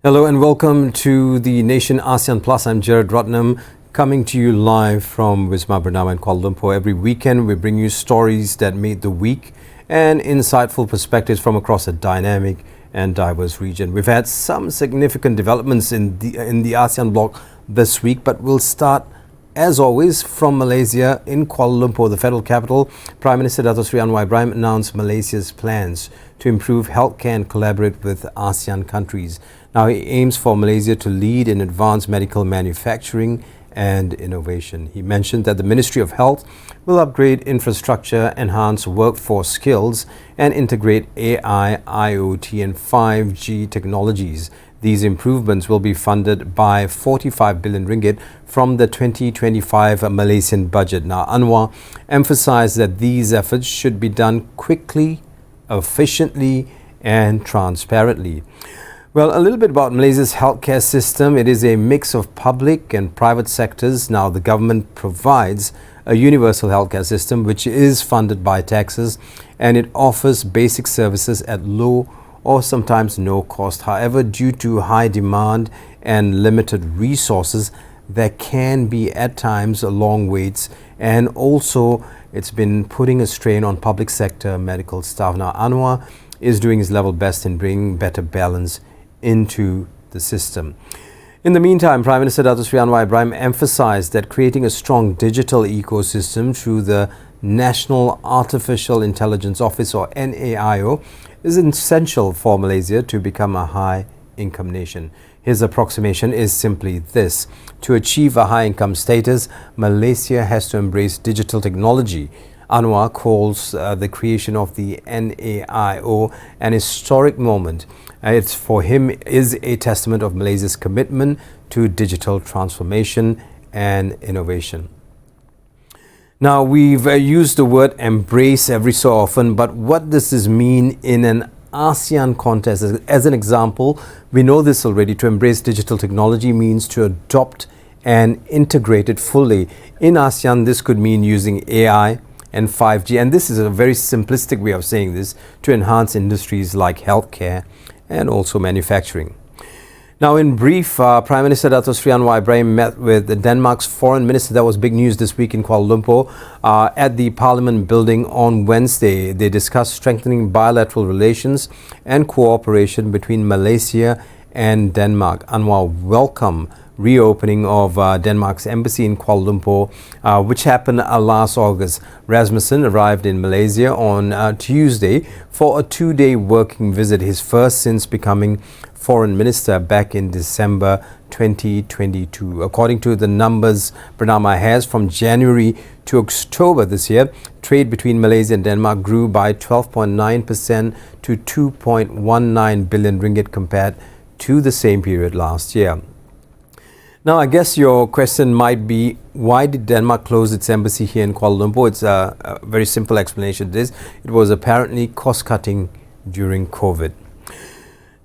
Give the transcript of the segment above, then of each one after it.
Hello and welcome to the Nation ASEAN Plus. I'm GERARD RATNAM, coming to you live from Wisma Bernama in Kuala Lumpur. Every weekend we bring you stories that made the week and insightful perspectives from across a dynamic and diverse region. We've had some significant developments in the ASEAN bloc this week, but we'll start as always from Malaysia in Kuala Lumpur, the federal capital. Prime Minister Dato Sri Anwar Ibrahim announced Malaysia's plans to improve healthcare and collaborate with ASEAN countries. Now he aims for Malaysia to lead in advanced medical manufacturing and innovation. He mentioned that the Ministry of Health will upgrade infrastructure, enhance workforce skills and integrate AI, IoT and 5G technologies. These improvements will be funded by 45 billion ringgit from the 2025 Malaysian budget. Now, Anwar emphasized that these efforts should be done quickly, efficiently and transparently. Well, a little bit about Malaysia's healthcare system. It is a mix of public and private sectors. Now, the government provides a universal healthcare system which is funded by taxes, and it offers basic services at low or sometimes no cost. However, due to high demand and limited resources, there can be at times long waits, and also it's been putting a strain on public sector medical staff. Now, Anwar is doing his level best in bringing better balance into the system. In the meantime, Prime Minister Dato Sri Anwar Ibrahim emphasized that creating a strong digital ecosystem through the National Artificial Intelligence Office, or NAIO, is essential for Malaysia to become a high-income nation. His approximation is simply this: to achieve a high-income status, Malaysia has to embrace digital technology. Anwar calls the creation of the NAIO an historic moment. It's for him is a testament of Malaysia's commitment to digital transformation and innovation. Now, we've used the word embrace every so often, but what does this mean in an ASEAN context? As an example, we know this already. To embrace digital technology means to adopt and integrate it fully. In ASEAN, this could mean using AI and 5G, and this is a very simplistic way of saying this, to enhance industries like healthcare and also manufacturing. Now, in brief, Prime Minister Dato Sri Anwar Ibrahim met with Denmark's foreign minister. That was big news this week in Kuala Lumpur at the Parliament building on Wednesday. They discussed strengthening bilateral relations and cooperation between Malaysia and Denmark. Anwar welcomed reopening of Denmark's embassy in Kuala Lumpur, which happened last August. Rasmussen arrived in Malaysia on Tuesday for a 2-day working visit, his first since becoming foreign minister back in December 2022. According to the numbers Bernama has, from January to October this year, trade between Malaysia and Denmark grew by 12.9% to 2.19 billion ringgit compared to the same period last year. Now, I guess your question might be, why did Denmark close its embassy here in Kuala Lumpur? It's a very simple explanation. It was apparently cost-cutting during COVID.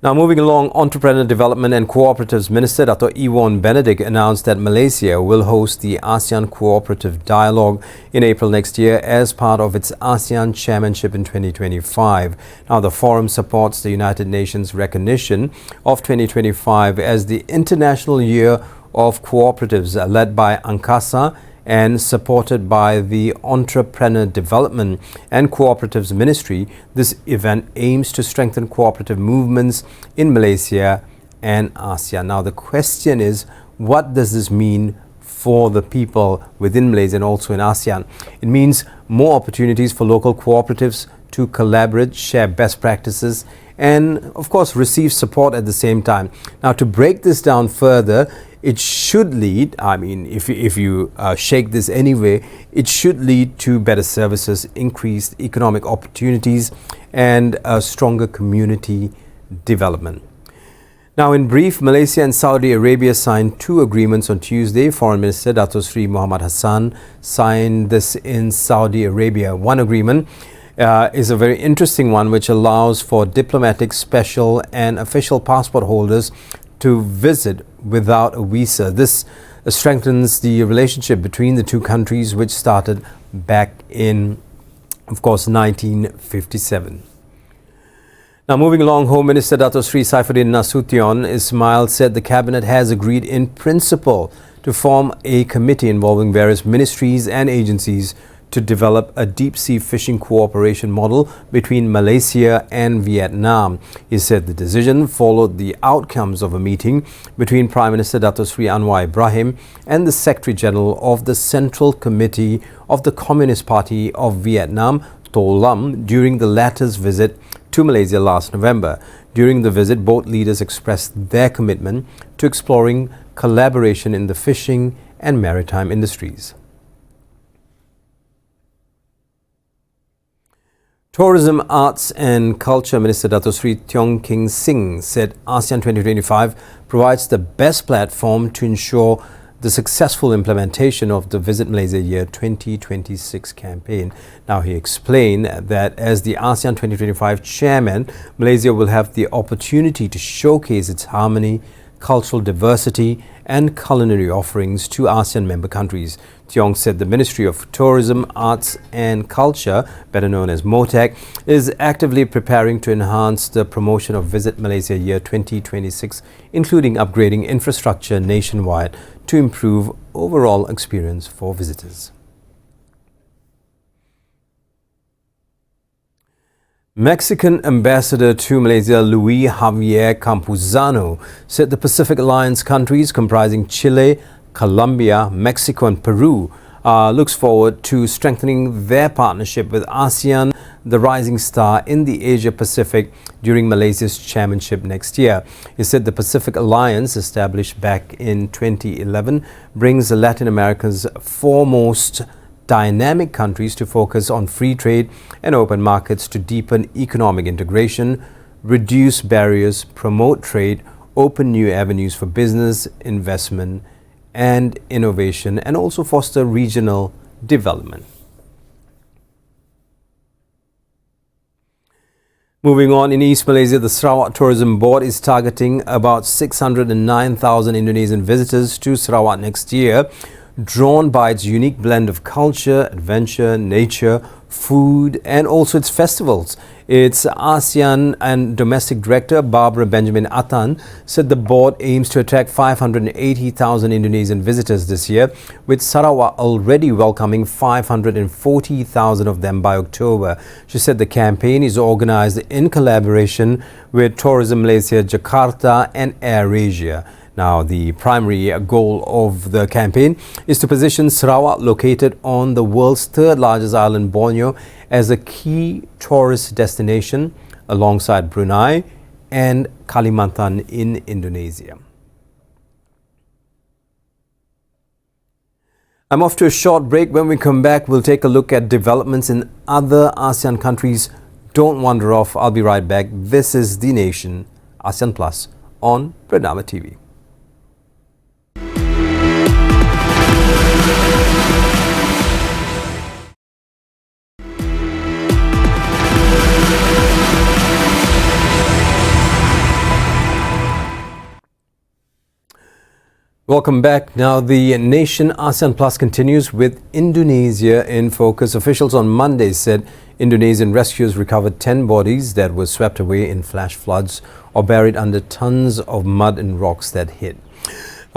Now, moving along, Entrepreneur Development and Cooperatives Minister Dr. Iwan Benedict announced that Malaysia will host the ASEAN Cooperative Dialogue in April next year as part of its ASEAN Chairmanship in 2025. Now, the forum supports the United Nations recognition of 2025 as the International Year of Cooperatives, led by Angkasa and supported by the Entrepreneur Development and Cooperatives Ministry. This event aims to strengthen cooperative movements in Malaysia and ASEAN. Now, the question is, what does this mean for the people within Malaysia and also in ASEAN? It means more opportunities for local cooperatives to collaborate, share best practices, and of course receive support at the same time. Now, to break this down further, it should lead, if you shake this anyway, it should lead to better services, increased economic opportunities and a stronger community development. Now, in brief, Malaysia and Saudi Arabia signed 2 agreements on Tuesday. Foreign Minister Dato Sri Muhammad Hassan signed this in Saudi Arabia. One agreement is a very interesting one, which allows for diplomatic, special and official passport holders to visit without a visa. This strengthens the relationship between the two countries, which started back in, of course, 1957. Now, moving along, Home Minister Dato Sri Saifuddin Nasution Ismail said the Cabinet has agreed in principle to form a committee involving various ministries and agencies to develop a deep-sea fishing cooperation model between Malaysia and Vietnam. He said the decision followed the outcomes of a meeting between Prime Minister Dato Sri Anwar Ibrahim and the Secretary General of the Central Committee of the Communist Party of Vietnam, To Lam, during the latter's visit to Malaysia last November. During the visit, both leaders expressed their commitment to exploring collaboration in the fishing and maritime industries. Tourism, Arts and Culture Minister Dato Sri Tiong King Sing said ASEAN 2025 provides the best platform to ensure the successful implementation of the Visit Malaysia Year 2026 campaign. Now, he explained that as the ASEAN 2025 chairman, Malaysia will have the opportunity to showcase its harmony, cultural diversity and culinary offerings to ASEAN member countries. Tiong said the Ministry of Tourism, Arts and Culture, better known as MOTAC, is actively preparing to enhance the promotion of Visit Malaysia Year 2026, including upgrading infrastructure nationwide to improve overall experience for visitors. Mexican Ambassador to Malaysia Luis Javier Campuzano said the Pacific Alliance countries comprising Chile, Colombia, Mexico and Peru looks forward to strengthening their partnership with ASEAN, the rising star in the Asia-Pacific, during Malaysia's chairmanship next year. He said the Pacific Alliance, established back in 2011, brings Latin America's foremost dynamic countries to focus on free trade and open markets to deepen economic integration, reduce barriers, promote trade, open new avenues for business, investment and innovation, and also foster regional development. Moving on, in East Malaysia, the Sarawak Tourism Board is targeting about 609,000 Indonesian visitors to Sarawak next year, drawn by its unique blend of culture, adventure, nature, food and also its festivals. Its ASEAN and Domestic Director Barbara Benjamin Atan said the board aims to attract 580,000 Indonesian visitors this year, with Sarawak already welcoming 540,000 of them by October. She said the campaign is organized in collaboration with Tourism Malaysia Jakarta and AirAsia. Now, the primary goal of the campaign is to position Sarawak, located on the world's third largest island, Borneo, as a key tourist destination alongside Brunei and Kalimantan in Indonesia. I'm off to a short break. When we come back, we'll take a look at developments in other ASEAN countries. Don't wander off. I'll be right back. This is The Nation, ASEAN Plus on Pranama TV. Welcome back. Now, the Nation ASEAN Plus continues with Indonesia in focus. Officials on Monday said Indonesian rescuers recovered 10 bodies that were swept away in flash floods or buried under tons of mud and rocks that hit.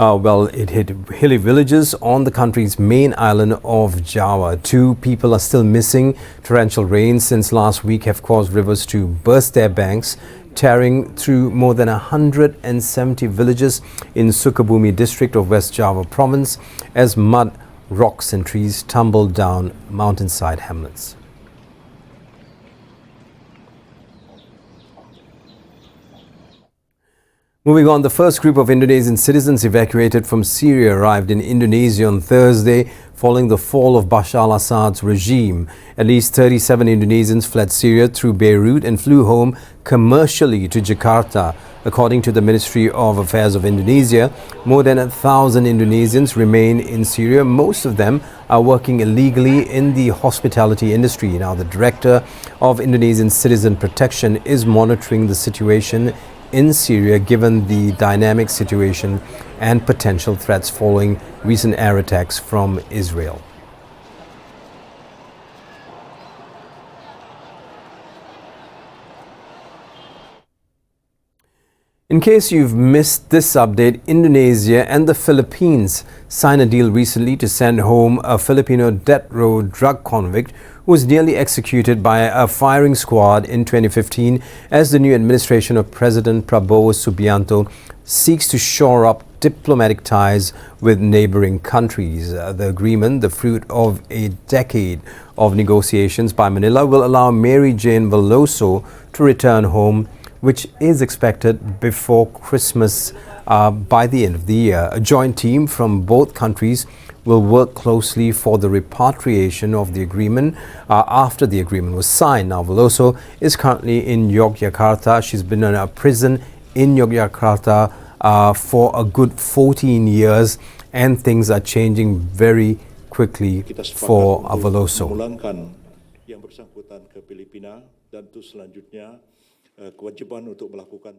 It hit hilly villages on the country's main island of Java. 2 people are still missing. Torrential rains since last week have caused rivers to burst their banks, tearing through more than 170 villages in Sukabumi district of West Java province as mud, rocks and trees tumbled down mountainside hamlets. Moving on, the first group of Indonesian citizens evacuated from Syria arrived in Indonesia on Thursday following the fall of Bashar al-Assad's regime. At least 37 Indonesians fled Syria through Beirut and flew home commercially to Jakarta. According to the Ministry of Affairs of Indonesia, more than 1,000 Indonesians remain in Syria. Most of them are working illegally in the hospitality industry. Now, the Director of Indonesian Citizen Protection is monitoring the situation in Syria given the dynamic situation and potential threats following recent air attacks from Israel. In case you've missed this update, Indonesia and the Philippines signed a deal recently to send home a Filipino death row drug convict who was nearly executed by a firing squad in 2015 as the new administration of President Prabowo Subianto seeks to shore up diplomatic ties with neighboring countries. The agreement, the fruit of a decade of negotiations by Manila, will allow Mary Jane Veloso to return home, which is expected before Christmas by the end of the year. A joint team from both countries will work closely for the repatriation of the agreement after the agreement was signed. Now, Veloso is currently in Yogyakarta. She's been in a prison in Yogyakarta for a good 14 years, and things are changing very quickly for Veloso. Yang bersangkutan ke Filipina dan itu selanjutnya kewajiban untuk melakukan.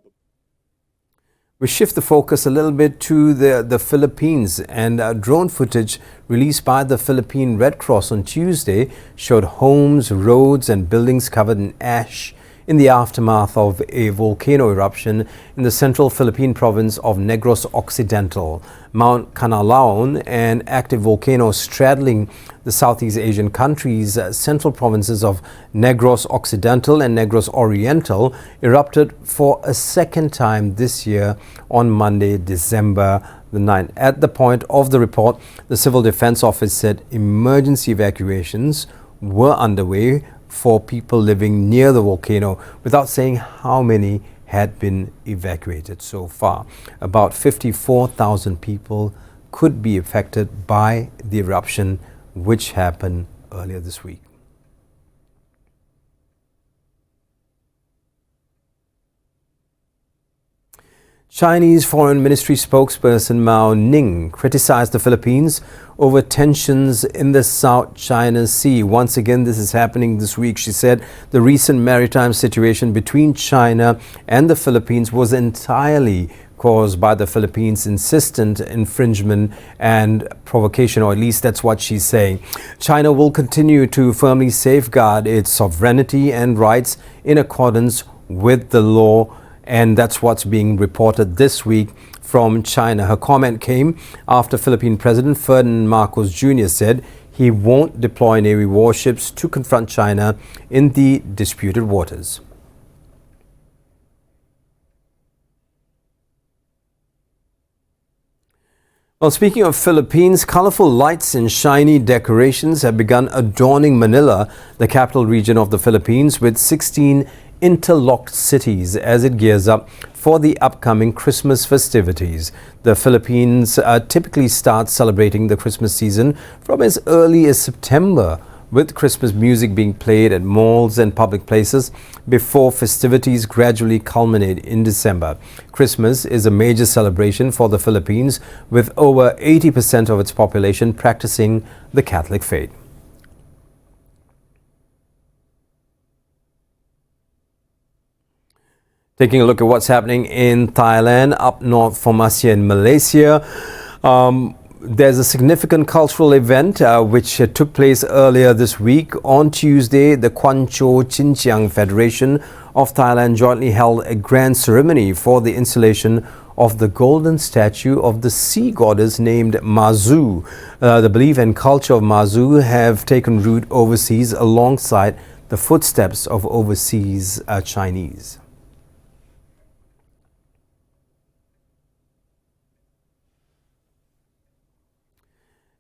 We shift the focus a little bit to the Philippines, and drone footage released by the Philippine Red Cross on Tuesday showed homes, roads and buildings covered in ash in the aftermath of a volcano eruption in the central Philippine province of Negros Occidental. Mount Canalaon, an active volcano straddling the Southeast Asian countries' central provinces of Negros Occidental and Negros Oriental, erupted for a second time this year on Monday, December the 9th. At the point of the report, the Civil Defense Office said emergency evacuations were underway for people living near the volcano, without saying how many had been evacuated so far. About 54,000 people could be affected by the eruption, which happened earlier this week. Chinese Foreign Ministry spokesperson Mao Ning criticized the Philippines over tensions in the South China Sea. Once again, this is happening this week. She said the recent maritime situation between China and the Philippines was entirely caused by the Philippines' insistent infringement and provocation, or at least that's what she's saying. China will continue to firmly safeguard its sovereignty and rights in accordance with the law, and that's what's being reported this week from China. Her comment came after Philippine President Ferdinand Marcos Jr. said he won't deploy Navy warships to confront China in the disputed waters. Well, speaking of Philippines, colorful lights and shiny decorations have begun adorning Manila, the capital region of the Philippines, with 16 interlocked cities as it gears up for the upcoming Christmas festivities. The Philippines typically starts celebrating the Christmas season from as early as September, with Christmas music being played at malls and public places before festivities gradually culminate in December. Christmas is a major celebration for the Philippines, with over 80% of its population practicing the Catholic faith. Taking a look at what's happening in Thailand, up north from ASEAN, Malaysia. There's a significant cultural event which took place earlier this week. On Tuesday, the Kwan Cho Chinchiang Federation of Thailand jointly held a grand ceremony for the installation of the golden statue of the sea goddess named Mazu. The belief and culture of Mazu have taken root overseas alongside the footsteps of overseas Chinese.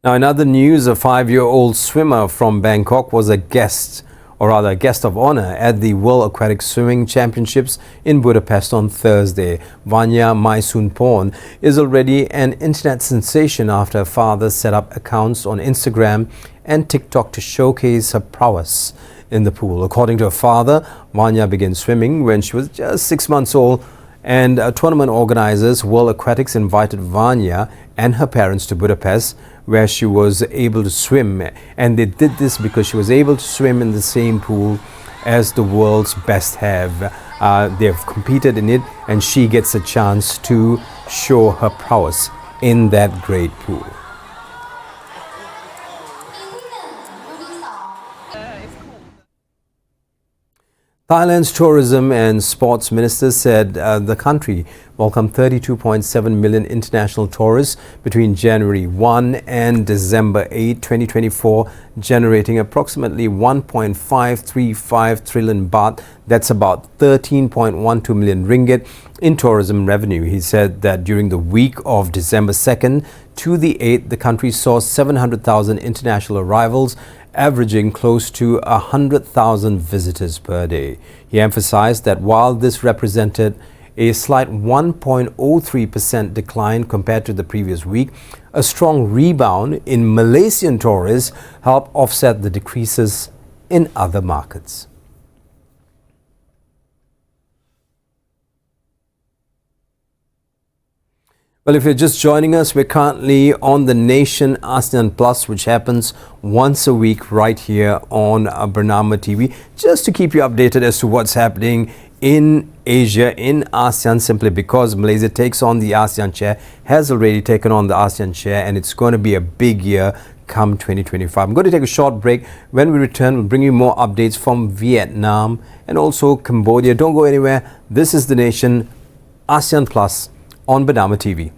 Now, in other news, a 5-year-old swimmer from Bangkok was a guest of honor at the World Aquatic Swimming Championships in Budapest on Thursday. Vanya Maisoonporn is already an internet sensation after her father set up accounts on Instagram and TikTok to showcase her prowess in the pool. According to her father, Vanya began swimming when she was just 6 months old, and tournament organizers World Aquatics invited Vanya and her parents to Budapest, where she was able to swim, and they did this because she was able to swim in the same pool as the world's best have. They've competed in it, and she gets a chance to show her prowess in that great pool. Thailand's tourism and sports minister said the country welcomed 32.7 million international tourists between January 1 and December 8, 2024, generating approximately 1.535 trillion baht. That's about 13.12 million ringgit in tourism revenue. He said that during the week of December 2nd to the 8th, the country saw 700,000 international arrivals, averaging close to 100,000 visitors per day. He emphasized that while this represented a slight 1.03% decline compared to the previous week, a strong rebound in Malaysian tourists helped offset the decreases in other markets. Well, if you're just joining us, we're currently on the Nation ASEAN Plus, which happens once a week right here on Bernama TV, just to keep you updated as to what's happening in Asia, in ASEAN, simply because Malaysia takes on the ASEAN chair, has already taken on the ASEAN chair, and it's going to be a big year come 2025. I'm going to take a short break. When we return, we'll bring you more updates from Vietnam and also Cambodia. Don't go anywhere. This is the Nation ASEAN Plus on Bernama TV.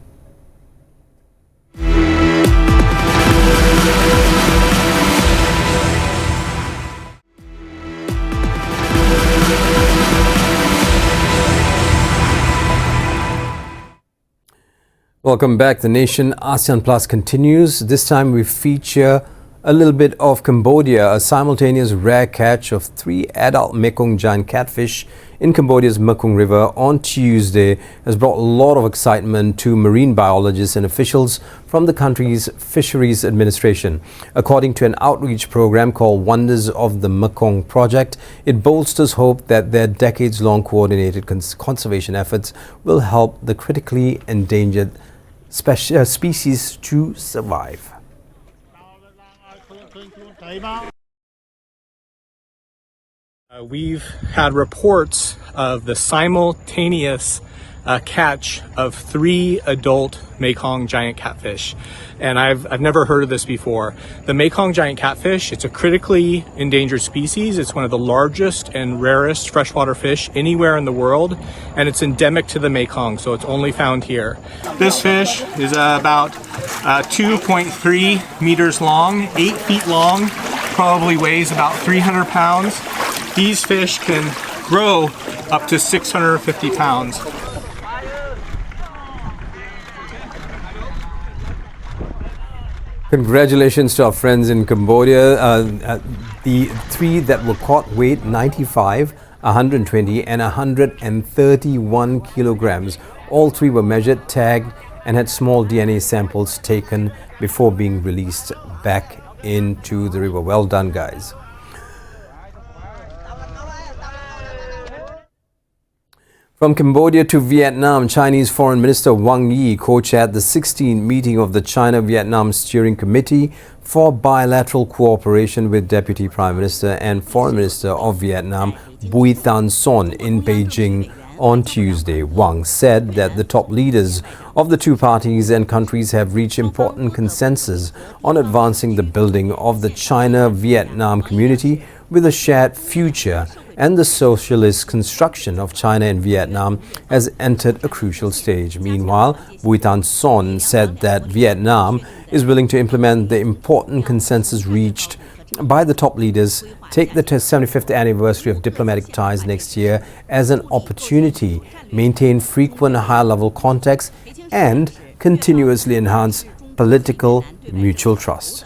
Welcome back. The Nation ASEAN Plus continues. This time we feature a little bit of Cambodia. A simultaneous rare catch of 3 adult Mekong giant catfish in Cambodia's Mekong River on Tuesday has brought a lot of excitement to marine biologists and officials from the country's Fisheries Administration. According to an outreach program called Wonders of the Mekong Project, it bolsters hope that their decades-long coordinated conservation efforts will help the critically endangered species to survive. We've had reports of the simultaneous catch of 3 adult Mekong giant catfish, and I've never heard of this before. The Mekong giant catfish, it's a critically endangered species. It's one of the largest and rarest freshwater fish anywhere in the world, and it's endemic to the Mekong, so it's only found here. This fish is about 2.3 meters long, 8 feet long, probably weighs about 300 pounds. These fish can grow up to 650 pounds. Congratulations to our friends in Cambodia. The 3 that were caught weighed 95, 120 and 131 kilograms. All 3 were measured, tagged and had small DNA samples taken before being released back into the river. Well done, guys. From Cambodia to Vietnam, Chinese Foreign Minister Wang Yi co-chaired the 16th meeting of the China-Vietnam Steering Committee for Bilateral Cooperation with Deputy Prime Minister and Foreign Minister of Vietnam Bui Thanh Son in Beijing on Tuesday. Wang said that the top leaders of the 2 parties and countries have reached important consensus on advancing the building of the China-Vietnam community with a shared future, and the socialist construction of China and Vietnam has entered a crucial stage. Meanwhile, Bui Thanh Son said that Vietnam is willing to implement the important consensus reached by the top leaders, take the 75th anniversary of diplomatic ties next year as an opportunity, maintain frequent high-level contacts, and continuously enhance political mutual trust.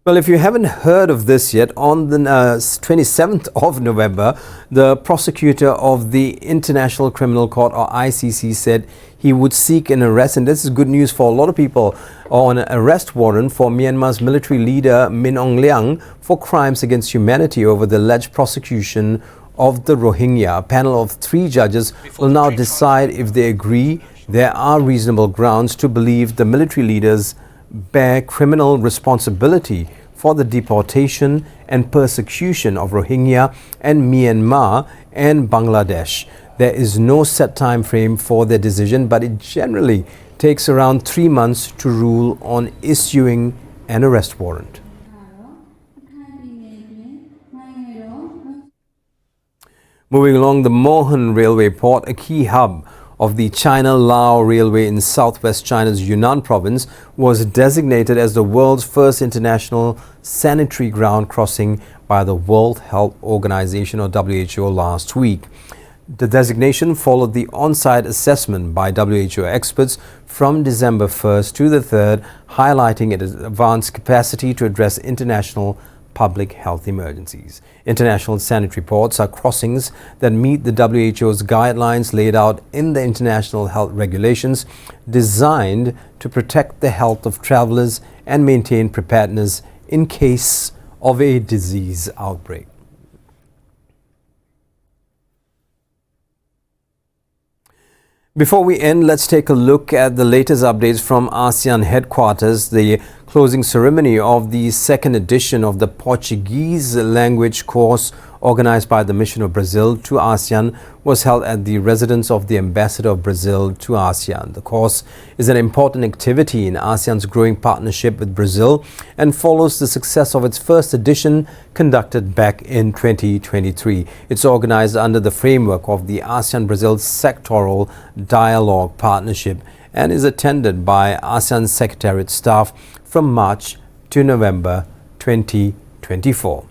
Well, if you haven't heard of this yet, on the 27th of November, the prosecutor of the International Criminal Court, or ICC, said he would seek an arrest, and this is good news for a lot of people, on an arrest warrant for Myanmar's military leader Min Aung Hlaing for crimes against humanity over the alleged prosecution of the Rohingya. A panel of 3 judges will now decide if they agree there are reasonable grounds to believe the military leaders bear criminal responsibility for the deportation and persecution of Rohingya and Myanmar and Bangladesh. There is no set time frame for their decision, but it generally takes around 3 months to rule on issuing an arrest warrant. Moving along, the Mohan Railway Port, a key hub of the China-Lao Railway in southwest China's Yunnan province, was designated as the world's first international sanitary ground crossing by the World Health Organization or WHO last week. The designation followed the on-site assessment by WHO experts from December 1st to the 3rd, highlighting its advanced capacity to address international public health emergencies. International sanitary ports are crossings that meet the WHO's guidelines laid out in the international health regulations, designed to protect the health of travelers and maintain preparedness in case of a disease outbreak. Before we end, let's take a look at the latest updates from ASEAN headquarters. The closing ceremony of the second edition of the Portuguese language course organized by the Mission of Brazil to ASEAN was held at the residence of the Ambassador of Brazil to ASEAN. The course is an important activity in ASEAN's growing partnership with Brazil and follows the success of its first edition conducted back in 2023. It's organized under the framework of the ASEAN-Brazil Sectoral Dialogue Partnership and is attended by ASEAN Secretariat staff from March to November 2024.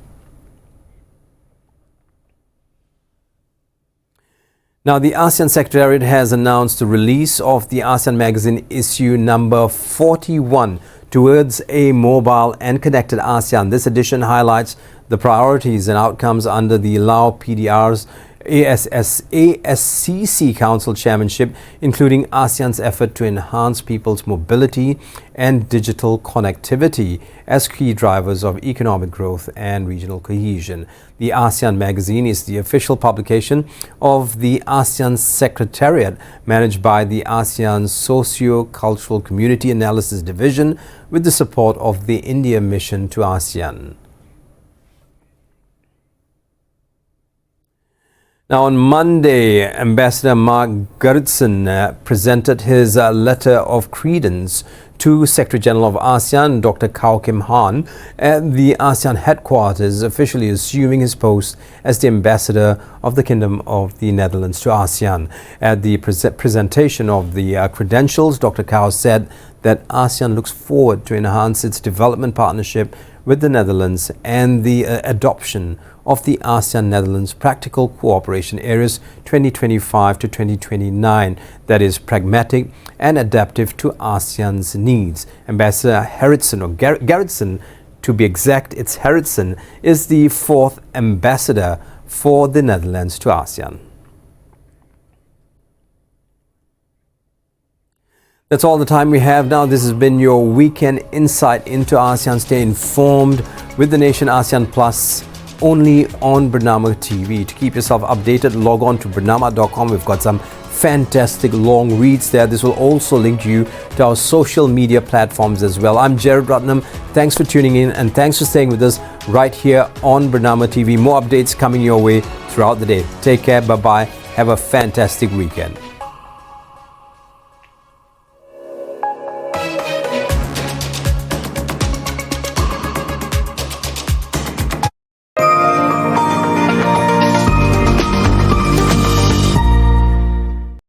Now, the ASEAN Secretariat has announced the release of the ASEAN Magazine issue number 41 towards a mobile and connected ASEAN. This edition highlights the priorities and outcomes under the Lao PDR's ASCC Council Chairmanship, including ASEAN's effort to enhance people's mobility and digital connectivity as key drivers of economic growth and regional cohesion. The ASEAN Magazine is the official publication of the ASEAN Secretariat, managed by the ASEAN Socio-Cultural Community Analysis Division with the support of the India Mission to ASEAN. Now, on Monday, Ambassador Mark Gerritsen presented his letter of credence to Secretary General of ASEAN, Dr. Kao Kim Han, at the ASEAN headquarters, officially assuming his post as the Ambassador of the Kingdom of the Netherlands to ASEAN. At the presentation of the credentials, Dr. Kao said that ASEAN looks forward to enhance its development partnership with the Netherlands and the adoption of the ASEAN-Netherlands Practical Cooperation Areas 2025 to 2029 that is pragmatic and adaptive to ASEAN's needs. Ambassador Gerritsen, or Gerritsen to be exact, it's Gerritsen, is the fourth ambassador for the Netherlands to ASEAN. That's all the time we have now. This has been your weekend insight into ASEAN. Stay informed with the Nation ASEAN Plus only on Bernama TV. To keep yourself updated, log on to bernama.com. We've got some fantastic long reads there. This will also link you to our social media platforms as well. I'm GERARD RATNAM. Thanks for tuning in and thanks for staying with us right here on Bernama TV. More updates coming your way throughout the day. Take care. Bye-bye. Have a fantastic weekend.